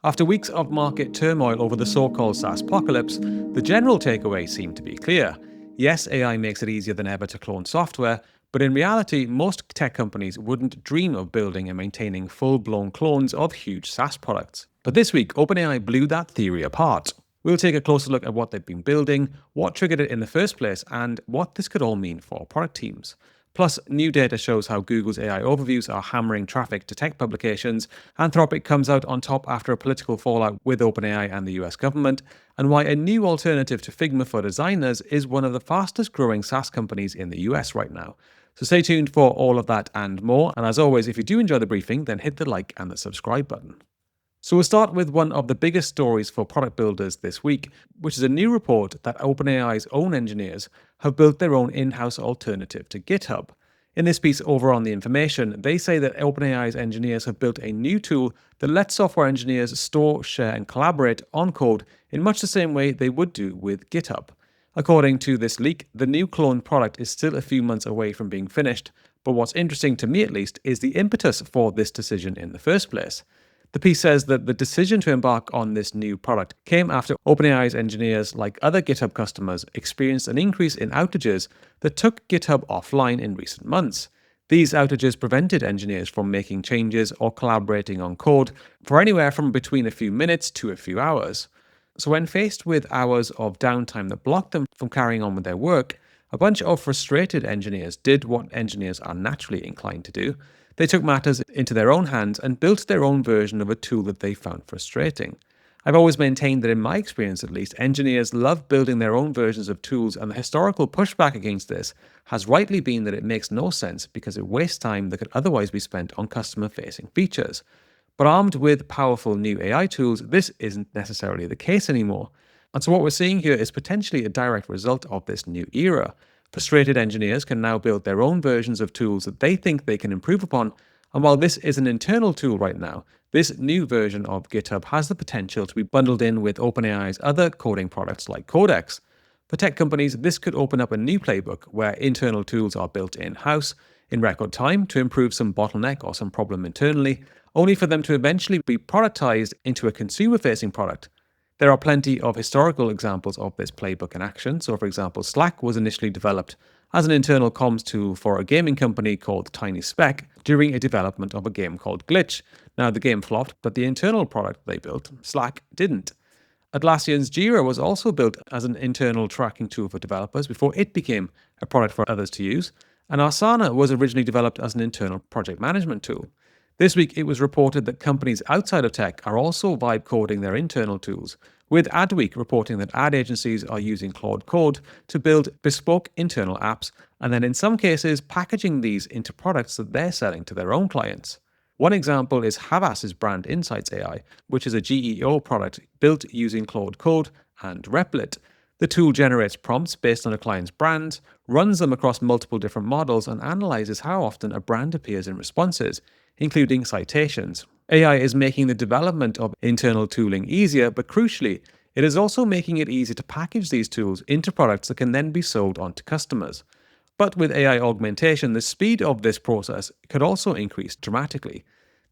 After weeks of market turmoil over the so-called SaaS apocalypse, the general takeaway seemed to be clear. Yes, AI makes it easier than ever to clone software, but in reality, most tech companies wouldn't dream of building and maintaining full-blown clones of huge SaaS products. But this week, OpenAI blew that theory apart. We'll take a closer look at what they've been building, what triggered it in the first place, and what this could all mean for product teams. Plus, new data shows how Google's AI overviews are hammering traffic to tech publications, Anthropic comes out on top after a political fallout with OpenAI and the US government, and why a new alternative to Figma for designers is one of the fastest growing SaaS companies in the US right now. So stay tuned for all of that and more, and as always, if you do enjoy the briefing, then hit the like and the subscribe button. So we'll start with one of the biggest stories for product builders this week, which is a new report that OpenAI's own engineers have built their own in-house alternative to GitHub. In this piece over on the information, they say that OpenAI's engineers have built a new tool that lets software engineers store, share, and collaborate on code in much the same way they would do with GitHub. According to this leak, the new cloned product is still a few months away from being finished, but what's interesting to me at least is the impetus for this decision in the first place. The piece says that the decision to embark on this new product came after OpenAI's engineers, like other GitHub customers, experienced an increase in outages that took GitHub offline in recent months. These outages prevented engineers from making changes or collaborating on code for anywhere from between a few minutes to a few hours. So when faced with hours of downtime that blocked them from carrying on with their work, a bunch of frustrated engineers did what engineers are naturally inclined to do. They took matters into their own hands and built their own version of a tool that they found frustrating. I've always maintained that in my experience at least, engineers love building their own versions of tools, and the historical pushback against this has rightly been that it makes no sense because it wastes time that could otherwise be spent on customer-facing features. But armed with powerful new AI tools, this isn't necessarily the case anymore. And so what we're seeing here is potentially a direct result of this new era. Frustrated engineers can now build their own versions of tools that they think they can improve upon, and while this is an internal tool right now, this new version of GitHub has the potential to be bundled in with OpenAI's other coding products like Codex. For tech companies, this could open up a new playbook where internal tools are built in-house in record time to improve some bottleneck or some problem internally, only for them to eventually be productized into a consumer-facing product. There are plenty of historical examples of this playbook in action. So, for example, Slack was initially developed as an internal comms tool for a gaming company called Tiny Speck during a development of a game called Glitch. Now, the game flopped, but the internal product they built, Slack, didn't. Atlassian's Jira was also built as an internal tracking tool for developers before it became a product for others to use. And Asana was originally developed as an internal project management tool. This week, it was reported that companies outside of tech are also vibe coding their internal tools, with Adweek reporting that ad agencies are using Claude Code to build bespoke internal apps, and then in some cases packaging these into products that they're selling to their own clients. One example is Havas's Brand Insights AI, which is a GEO product built using Claude Code and Replit. The tool generates prompts based on a client's brand, runs them across multiple different models, and analyzes how often a brand appears in responses, including citations. AI is making the development of internal tooling easier, but crucially, it is also making it easy to package these tools into products that can then be sold on to customers. But with AI augmentation, the speed of this process could also increase dramatically.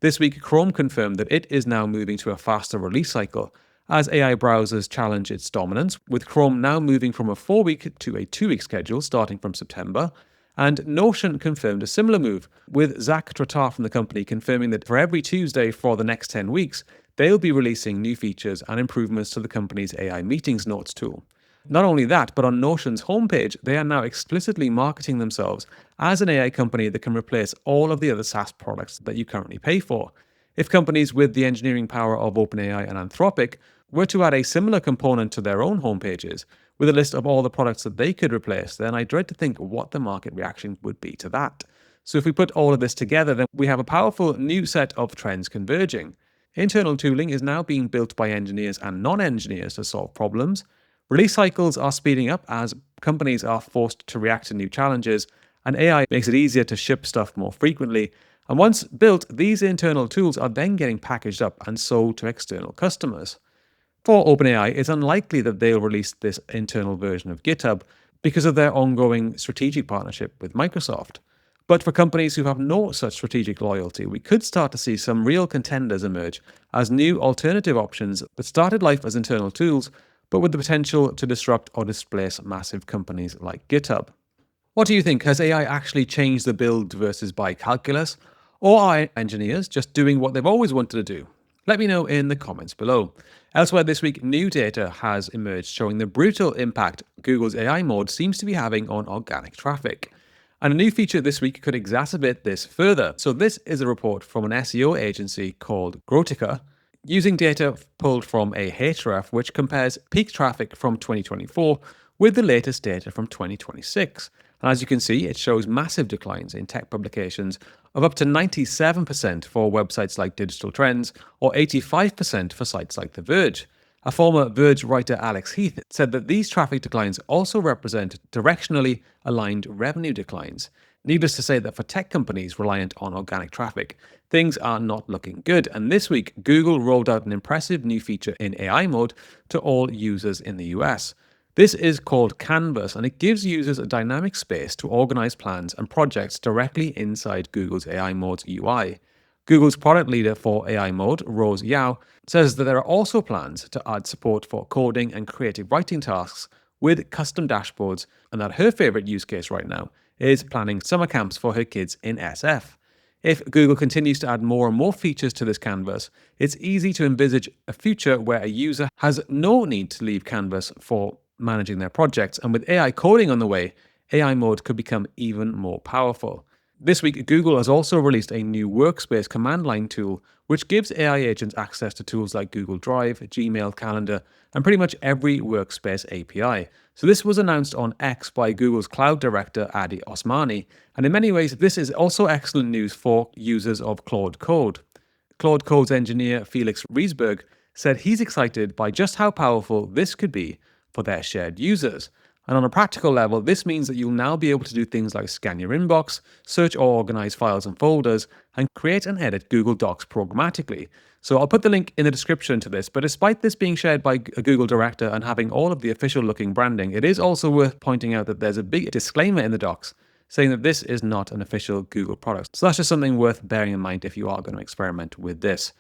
This week, Chrome confirmed that it is now moving to a faster release cycle, as AI browsers challenge its dominance, with Chrome now moving from a 4-week to a 2-week schedule starting from September. And Notion confirmed a similar move, with Zach Trottar from the company confirming that for every Tuesday for the next 10 weeks, they'll be releasing new features and improvements to the company's AI Meetings Notes tool. Not only that, but on Notion's homepage, they are now explicitly marketing themselves as an AI company that can replace all of the other SaaS products that you currently pay for. If companies with the engineering power of OpenAI and Anthropic were to add a similar component to their own homepages, with a list of all the products that they could replace, then I dread to think what the market reaction would be to that. So if we put all of this together, then we have a powerful new set of trends converging. Internal tooling is now being built by engineers and non-engineers to solve problems. Release cycles are speeding up as companies are forced to react to new challenges, and AI makes it easier to ship stuff more frequently. And once built, these internal tools are then getting packaged up and sold to external customers. For OpenAI, it's unlikely that they'll release this internal version of GitHub because of their ongoing strategic partnership with Microsoft. But for companies who have no such strategic loyalty, we could start to see some real contenders emerge as new alternative options that started life as internal tools, but with the potential to disrupt or displace massive companies like GitHub. What do you think? Has AI actually changed the build versus buy calculus? Or are engineers just doing what they've always wanted to do? Let me know in the comments below. Elsewhere this week, new data has emerged showing the brutal impact Google's AI mode seems to be having on organic traffic. And a new feature this week could exacerbate this further. So this is a report from an SEO agency called Grotica, using data pulled from a href which compares peak traffic from 2024 with the latest data from 2026. And as you can see, it shows massive declines in tech publications of up to 97% for websites like Digital Trends or 85% for sites like The Verge. A former Verge writer, Alex Heath, said that these traffic declines also represent directionally aligned revenue declines. Needless to say that for tech companies reliant on organic traffic, things are not looking good. And this week, Google rolled out an impressive new feature in AI mode to all users in the US. This is called Canvas, and it gives users a dynamic space to organize plans and projects directly inside Google's AI mode's UI. Google's product leader for AI mode, Rose Yao, says that there are also plans to add support for coding and creative writing tasks with custom dashboards, and that her favorite use case right now is planning summer camps for her kids in SF. If Google continues to add more and more features to this canvas, it's easy to envisage a future where a user has no need to leave Canvas for managing their projects, and with AI coding on the way, AI mode could become even more powerful. This week, Google has also released a new workspace command line tool, which gives AI agents access to tools like Google Drive, Gmail, Calendar, and pretty much every workspace API. So this was announced on X by Google's cloud director, Adi Osmani, and in many ways, this is also excellent news for users of Claude Code. Claude Code's engineer, Felix Riesberg, said he's excited by just how powerful this could be for their shared users. And on a practical level, this means that you'll now be able to do things like scan your inbox, search or organize files and folders, and create and edit Google Docs programmatically. So I'll put the link in the description to this, but despite this being shared by a Google director and having all of the official looking branding, it is also worth pointing out that there's a big disclaimer in the docs saying that this is not an official Google product. So that's just something worth bearing in mind if you are going to experiment with this.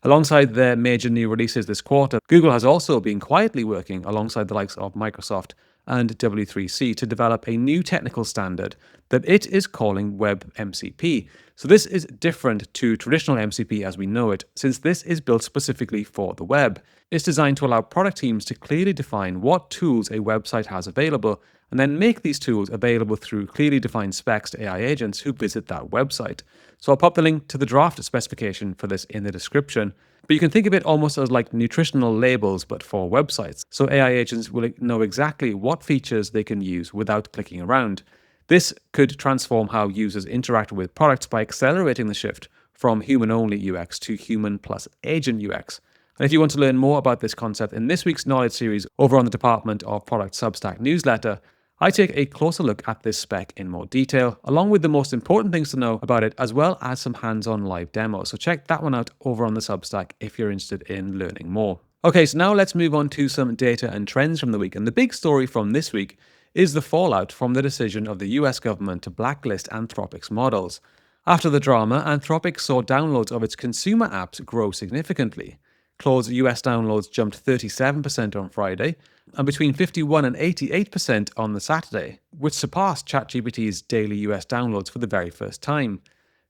Alongside their major new releases this quarter, Google has also been quietly working alongside the likes of Microsoft and W3C to develop a new technical standard that it is calling WebMCP. So this is different to traditional MCP as we know it, since this is built specifically for the web. It's designed to allow product teams to clearly define what tools a website has available, and then make these tools available through clearly defined specs to AI agents who visit that website. So I'll pop the link to the draft specification for this in the description. But you can think of it almost as like nutritional labels, but for websites. So AI agents will know exactly what features they can use without clicking around. This could transform how users interact with products by accelerating the shift from human-only UX to human plus agent UX. And if you want to learn more about this concept in this week's knowledge series over on the Department of Product Substack newsletter, I take a closer look at this spec in more detail, along with the most important things to know about it, as well as some hands-on live demos. So check that one out over on the Substack if you're interested in learning more. Okay, so now let's move on to some data and trends from the week. And the big story from this week is the fallout from the decision of the US government to blacklist Anthropic's models. After the drama, Anthropic saw downloads of its consumer apps grow significantly. Claude's US downloads jumped 37% on Friday, and between 51 and 88% on the Saturday, which surpassed ChatGPT's daily US downloads for the very first time.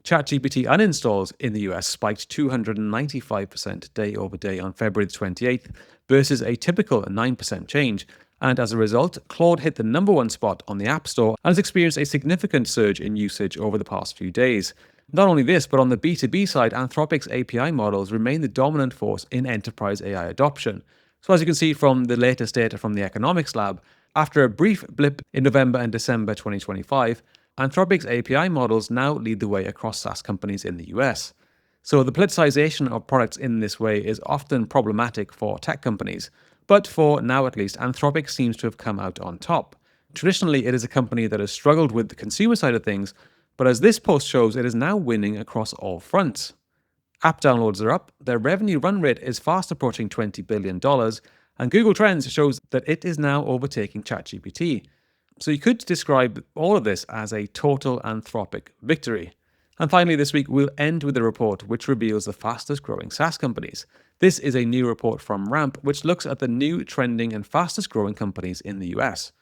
ChatGPT uninstalls in the US spiked 295% day over day on February 28th versus a typical 9% change, and as a result, Claude hit the #1 spot on the App Store and has experienced a significant surge in usage over the past few days. Not only this, but on the B2B side, Anthropic's API models remain the dominant force in enterprise AI adoption. So as you can see from the latest data from the Economics Lab, after a brief blip in November and December 2025, Anthropic's API models now lead the way across SaaS companies in the US. So the politicization of products in this way is often problematic for tech companies, but for now at least, Anthropic seems to have come out on top. Traditionally, it is a company that has struggled with the consumer side of things, but as this post shows, it is now winning across all fronts. App downloads are up, their revenue run rate is fast approaching $20 billion, and Google Trends shows that it is now overtaking ChatGPT. So you could describe all of this as a total Anthropic victory. And finally, this week, we'll end with a report which reveals the fastest growing SaaS companies. This is a new report from Ramp, which looks at the new trending and fastest growing companies in the US.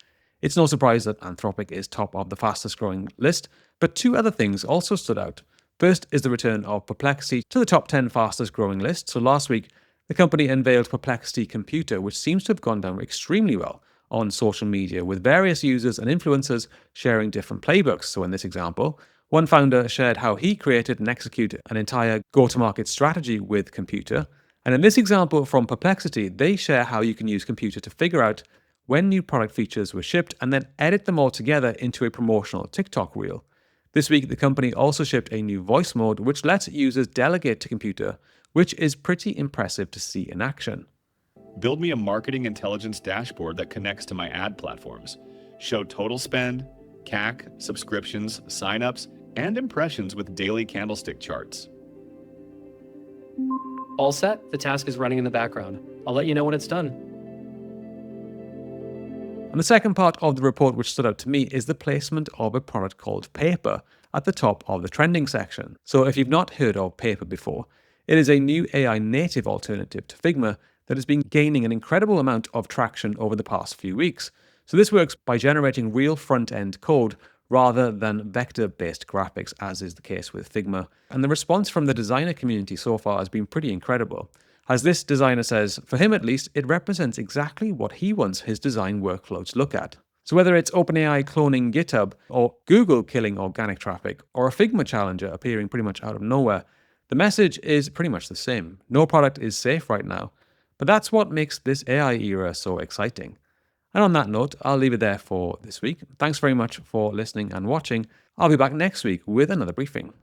It's no surprise that Anthropic is top of the fastest growing list, but two other things also stood out. First is the return of Perplexity to the top 10 fastest growing list. So last week, the company unveiled Perplexity Computer, which seems to have gone down extremely well on social media, with various users and influencers sharing different playbooks. So in this example, one founder shared how he created and executed an entire go-to-market strategy with Computer. And in this example from Perplexity, they share how you can use Computer to figure out when new product features were shipped and then edit them all together into a promotional TikTok reel. This week, the company also shipped a new voice mode, which lets users delegate to Computer, which is pretty impressive to see in action. Build me a marketing intelligence dashboard that connects to my ad platforms. Show total spend, CAC, subscriptions, signups, and impressions with daily candlestick charts. All set, the task is running in the background. I'll let you know when it's done. And the second part of the report which stood out to me is the placement of a product called Paper at the top of the trending section. So if you've not heard of Paper before, it is a new AI native alternative to Figma that has been gaining an incredible amount of traction over the past few weeks. So this works by generating real front-end code rather than vector-based graphics, as is the case with Figma. And the response from the designer community so far has been pretty incredible. As this designer says, for him at least, it represents exactly what he wants his design workflow to look at. So whether it's OpenAI cloning GitHub, or Google killing organic traffic, or a Figma challenger appearing pretty much out of nowhere, the message is pretty much the same. No product is safe right now. But that's what makes this AI era so exciting. And on that note, I'll leave it there for this week. Thanks very much for listening and watching. I'll be back next week with another briefing.